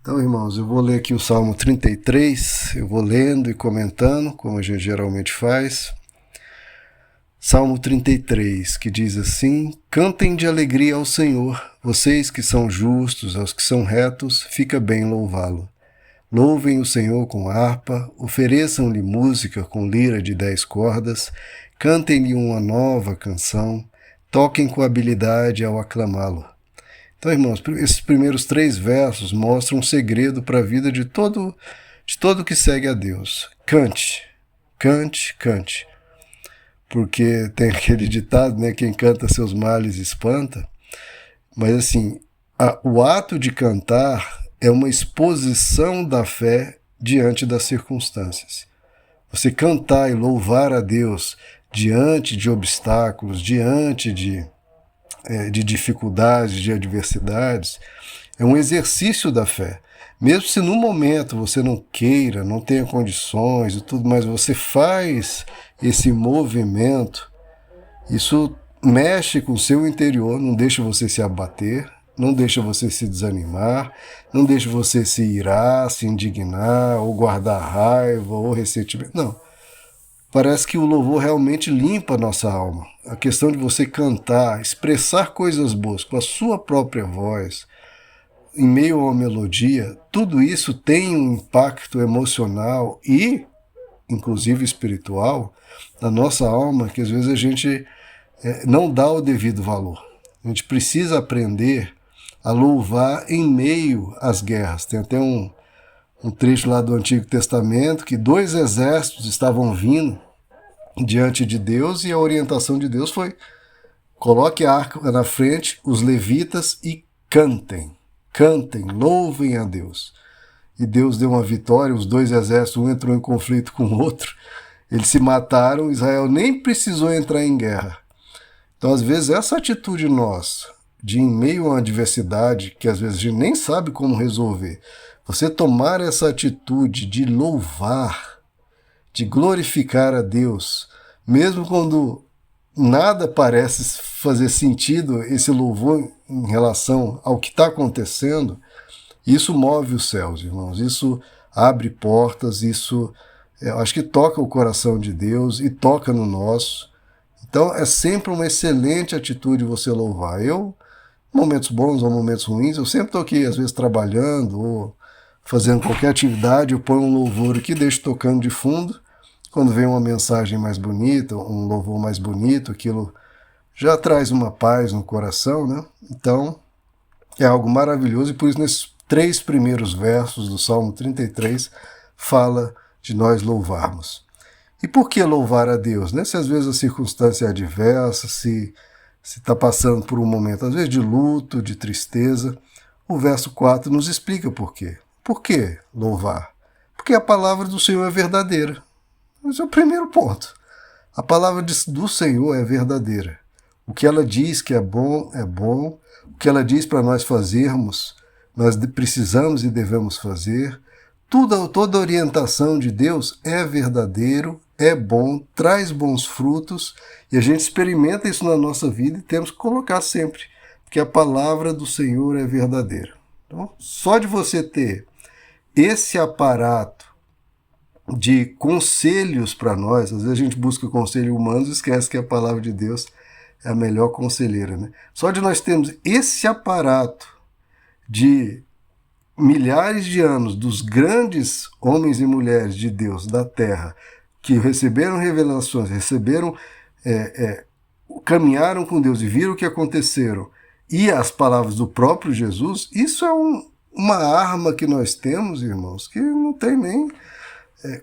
Então, irmãos, eu vou ler aqui o Salmo 33, eu vou lendo e comentando, como a gente geralmente faz. Salmo 33, que diz assim: Cantem de alegria ao Senhor, vocês que são justos, aos que são retos, fica bem louvá-lo. Louvem o Senhor com harpa, ofereçam-lhe música com lira de 10 cordas, cantem-lhe uma nova canção, toquem com habilidade ao aclamá-lo. Então, irmãos, esses primeiros 3 versos mostram um segredo para a vida de todo que segue a Deus. Cante, cante, cante. Porque tem aquele ditado, né? Quem canta seus males espanta. Mas assim, o ato de cantar é uma exposição da fé diante das circunstâncias. Você cantar e louvar a Deus diante de obstáculos, diante de dificuldades, de adversidades, é um exercício da fé. Mesmo se no momento você não queira, não tenha condições e tudo mais, você faz esse movimento, isso mexe com o seu interior, não deixa você se abater, não deixa você se desanimar, não deixa você se irar, se indignar, ou guardar raiva, ou ressentimento. Não. Parece que o louvor realmente limpa a nossa alma. A questão de você cantar, expressar coisas boas com a sua própria voz, em meio a uma melodia, tudo isso tem um impacto emocional e, inclusive espiritual, na nossa alma, que às vezes a gente não dá o devido valor. A gente precisa aprender a louvar em meio às guerras. Tem até um trecho lá do Antigo Testamento que 2 exércitos estavam vindo diante de Deus e a orientação de Deus foi: coloque a arca na frente, os levitas, e cantem, cantem, louvem a Deus. E Deus deu uma vitória, os 2 exércitos, um entrou em conflito com o outro, eles se mataram, Israel nem precisou entrar em guerra. Então, às vezes, essa atitude nossa, de em meio a uma adversidade, que às vezes a gente nem sabe como resolver, você tomar essa atitude de louvar, de glorificar a Deus, mesmo quando nada parece fazer sentido, esse louvor em relação ao que está acontecendo, isso move os céus, irmãos, isso abre portas, isso eu acho que toca o coração de Deus e toca no nosso. Então é sempre uma excelente atitude você louvar. Eu, momentos bons ou momentos ruins, eu sempre estou aqui, às vezes trabalhando ou fazendo qualquer atividade, eu ponho um louvor aqui, deixo tocando de fundo. Quando vem uma mensagem mais bonita, um louvor mais bonito, aquilo já traz uma paz no coração, né? Então é algo maravilhoso e por isso nesses 3 primeiros versos do Salmo 33 fala de nós louvarmos. E por que louvar a Deus? Né? Se às vezes a circunstância é adversa, se está passando por um momento, às vezes, de luto, de tristeza, o verso 4 nos explica por quê. Por que louvar? Porque a palavra do Senhor é verdadeira. Esse é o primeiro ponto. A palavra do Senhor é verdadeira. O que ela diz que é bom, é bom. O que ela diz para nós fazermos, nós precisamos e devemos fazer. Toda a orientação de Deus é verdadeiro, é bom, traz bons frutos, e a gente experimenta isso na nossa vida e temos que colocar sempre, porque a palavra do Senhor é verdadeira. Então, só de você ter esse aparato de conselhos para nós, às vezes a gente busca conselho humano e esquece que a palavra de Deus é a melhor conselheira, né? Só de nós termos esse aparato de milhares de anos dos grandes homens e mulheres de Deus da Terra que receberam revelações, caminharam com Deus e viram o que aconteceram, e as palavras do próprio Jesus, isso é uma arma que nós temos, irmãos, que não tem nem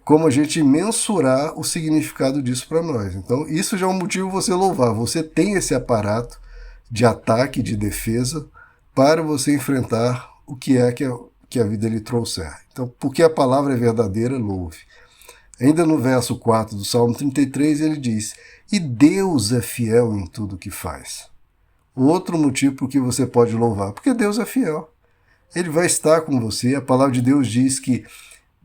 como a gente mensurar o significado disso para nós. Então, isso já é um motivo você louvar. Você tem esse aparato de ataque, de defesa, para você enfrentar o que é que a vida lhe trouxer. Então, porque a palavra é verdadeira, louve. Ainda no verso 4 do Salmo 33, ele diz: e Deus é fiel em tudo o que faz. Outro motivo por que você pode louvar, porque Deus é fiel. Ele vai estar com você. A palavra de Deus diz que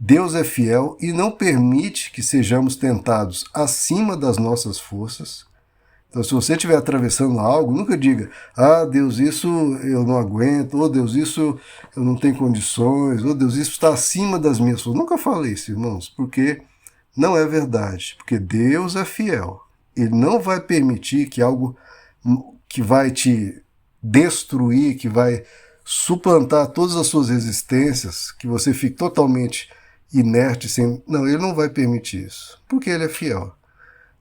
Deus é fiel e não permite que sejamos tentados acima das nossas forças. Então, se você estiver atravessando algo, nunca diga, ah, Deus, isso eu não aguento, ou Deus, isso eu não tenho condições, ou Deus, isso está acima das minhas forças. Nunca fale isso, irmãos, porque não é verdade. Porque Deus é fiel. Ele não vai permitir que algo que vai te destruir, que vai suplantar todas as suas resistências, que você fique totalmente inerte, sem... Não, ele não vai permitir isso, porque ele é fiel.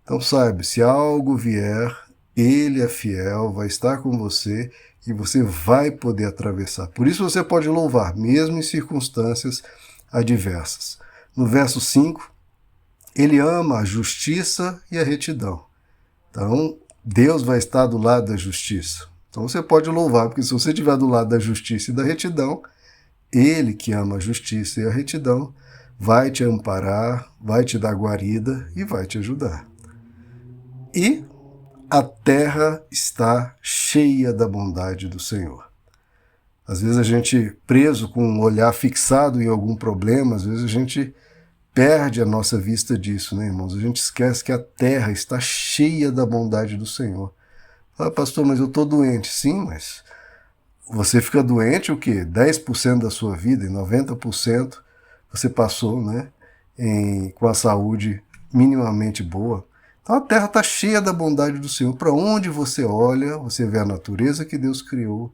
Então saiba, se algo vier, ele é fiel, vai estar com você e você vai poder atravessar. Por isso você pode louvar, mesmo em circunstâncias adversas. No verso 5, ele ama a justiça e a retidão. Então, Deus vai estar do lado da justiça. Então você pode louvar, porque se você estiver do lado da justiça e da retidão, ele que ama a justiça e a retidão vai te amparar, vai te dar guarida e vai te ajudar. E a terra está cheia da bondade do Senhor. Às vezes a gente, preso com um olhar fixado em algum problema, às vezes a gente perde a nossa vista disso, né, irmãos? A gente esquece que a terra está cheia da bondade do Senhor. Ah, pastor, mas eu estou doente. Sim, mas você fica doente o quê? 10% da sua vida, e 90% você passou, né, com a saúde minimamente boa. Então a terra está cheia da bondade do Senhor. Para onde você olha, você vê a natureza que Deus criou,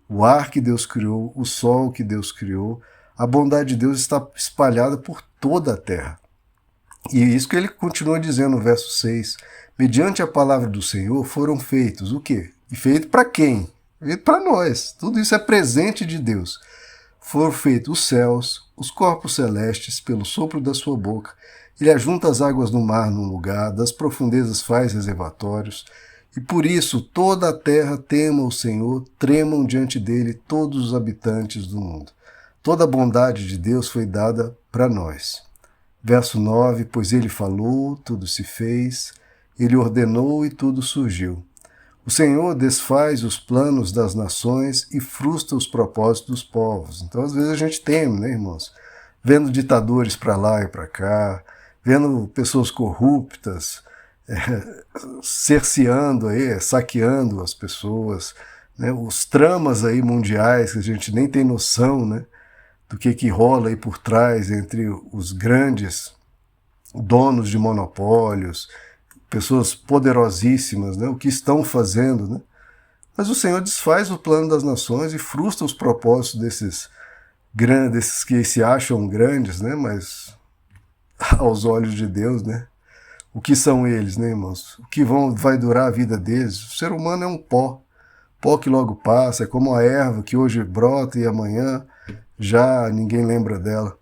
o ar que Deus criou, o sol que Deus criou. A bondade de Deus está espalhada por toda a terra. E isso que ele continua dizendo no verso 6. Mediante a palavra do Senhor foram feitos o quê? E feito para quem? Feito para nós. Tudo isso é presente de Deus. Foram feitos os céus, os corpos celestes, pelo sopro da sua boca. Ele ajunta as águas do mar num lugar, das profundezas faz reservatórios. E por isso toda a terra tema o Senhor, tremam diante dele todos os habitantes do mundo. Toda a bondade de Deus foi dada para nós. Verso 9, pois ele falou, tudo se fez, ele ordenou e tudo surgiu. O Senhor desfaz os planos das nações e frustra os propósitos dos povos. Então, às vezes a gente teme, né, irmãos? Vendo ditadores para lá e para cá, vendo pessoas corruptas, cerceando, aí, saqueando as pessoas, né? Os tramas aí mundiais que a gente nem tem noção, né, do que rola aí por trás entre os grandes donos de monopólios, pessoas poderosíssimas, né, o que estão fazendo, né? Mas o Senhor desfaz o plano das nações e frustra os propósitos desses que se acham grandes, né, mas aos olhos de Deus, né? O que são eles, né, irmãos? O que vai durar a vida deles? O ser humano é um pó que logo passa, é como a erva que hoje brota e amanhã já ninguém lembra dela.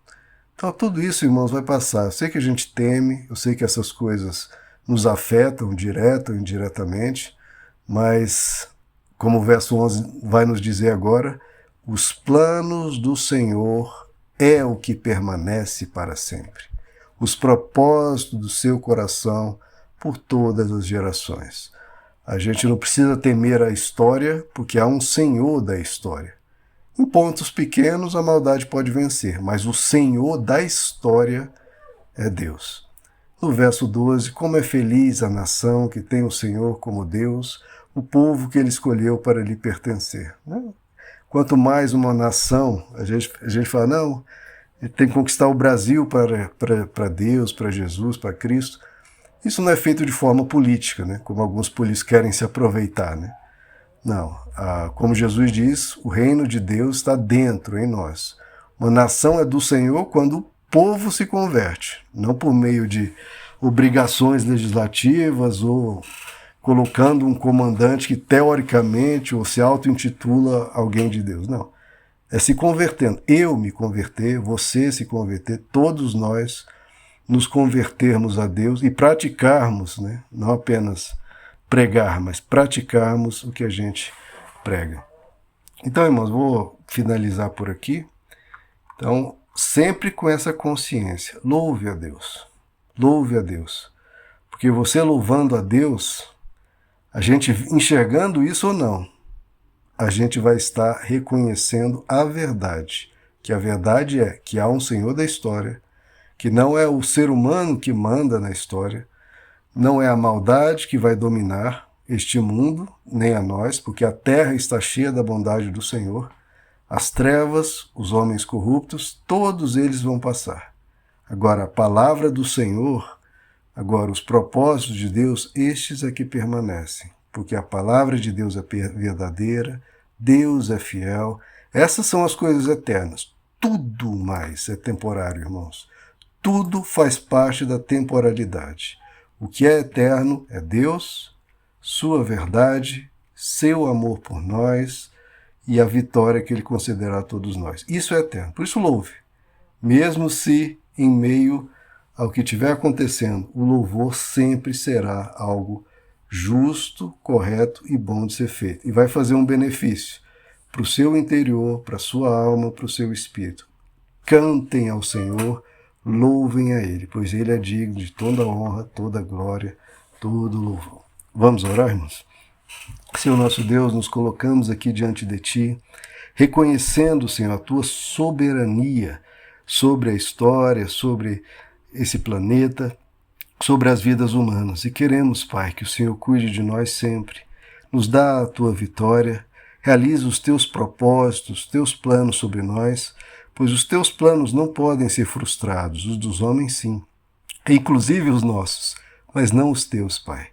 Então tudo isso, irmãos, vai passar. Eu sei que a gente teme, eu sei que essas coisas nos afetam direto ou indiretamente, mas, como o verso 11 vai nos dizer agora, os planos do Senhor é o que permanece para sempre. Os propósitos do seu coração por todas as gerações. A gente não precisa temer a história, porque há um Senhor da história. Em pontos pequenos a maldade pode vencer, mas o Senhor da história é Deus. No verso 12, como é feliz a nação que tem o Senhor como Deus, o povo que ele escolheu para lhe pertencer. Quanto mais uma nação, a gente fala, não, tem que conquistar o Brasil para Deus, para Jesus, para Cristo. Isso não é feito de forma política, né? Como alguns políticos querem se aproveitar, né? Não, como Jesus diz, o reino de Deus está dentro, em nós. Uma nação é do Senhor quando o povo se converte, não por meio de obrigações legislativas ou colocando um comandante que teoricamente ou se auto-intitula alguém de Deus. Não, é se convertendo. Eu me converter, você se converter, todos nós nos convertermos a Deus e praticarmos, né? Não apenas pregar, mas praticarmos o que a gente prega. Então, irmãos, vou finalizar por aqui. Então, sempre com essa consciência, louve a Deus. Louve a Deus. Porque você louvando a Deus, a gente enxergando isso ou não, a gente vai estar reconhecendo a verdade. Que a verdade é que há um Senhor da história, que não é o ser humano que manda na história, não é a maldade que vai dominar, este mundo, nem a nós, porque a terra está cheia da bondade do Senhor. As trevas, os homens corruptos, todos eles vão passar. Agora, a palavra do Senhor, agora os propósitos de Deus, estes é que permanecem, porque a palavra de Deus é verdadeira, Deus é fiel. Essas são as coisas eternas. Tudo mais é temporário, irmãos. Tudo faz parte da temporalidade. O que é eterno é Deus, sua verdade, seu amor por nós e a vitória que ele concederá a todos nós. Isso é eterno. Por isso louve. Mesmo se em meio ao que estiver acontecendo, o louvor sempre será algo justo, correto e bom de ser feito. E vai fazer um benefício para o seu interior, para a sua alma, para o seu espírito. Cantem ao Senhor, louvem a Ele, pois Ele é digno de toda honra, toda glória, todo louvor. Vamos orar, irmãos? Senhor nosso Deus, nos colocamos aqui diante de Ti, reconhecendo, Senhor, a Tua soberania sobre a história, sobre esse planeta, sobre as vidas humanas. E queremos, Pai, que o Senhor cuide de nós sempre, nos dá a Tua vitória, realiza os Teus propósitos, os Teus planos sobre nós, pois os Teus planos não podem ser frustrados, os dos homens sim, inclusive os nossos, mas não os Teus, Pai.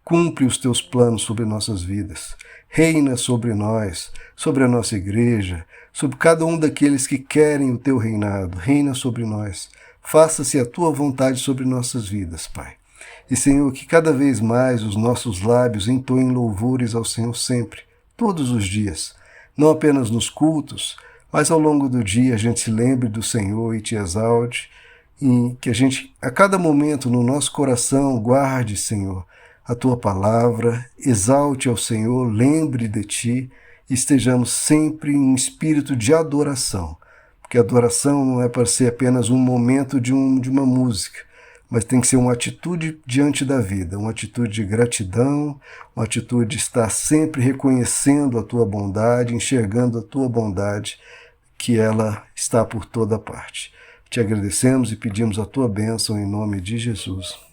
Cumpre os Teus planos sobre nossas vidas, reina sobre nós, sobre a nossa igreja, sobre cada um daqueles que querem o Teu reinado, reina sobre nós. Faça-se a Tua vontade sobre nossas vidas, Pai. E, Senhor, que cada vez mais os nossos lábios entoem louvores ao Senhor sempre, todos os dias, não apenas nos cultos, mas ao longo do dia a gente se lembre do Senhor e Te exalte, e que a gente, a cada momento no nosso coração, guarde, Senhor, a Tua palavra, exalte ao Senhor, lembre de Ti, e estejamos sempre em um espírito de adoração, porque adoração não é para ser apenas um momento de uma música, mas tem que ser uma atitude diante da vida, uma atitude de gratidão, uma atitude de estar sempre reconhecendo a Tua bondade, enxergando a Tua bondade, que ela está por toda parte. Te agradecemos e pedimos a Tua bênção em nome de Jesus.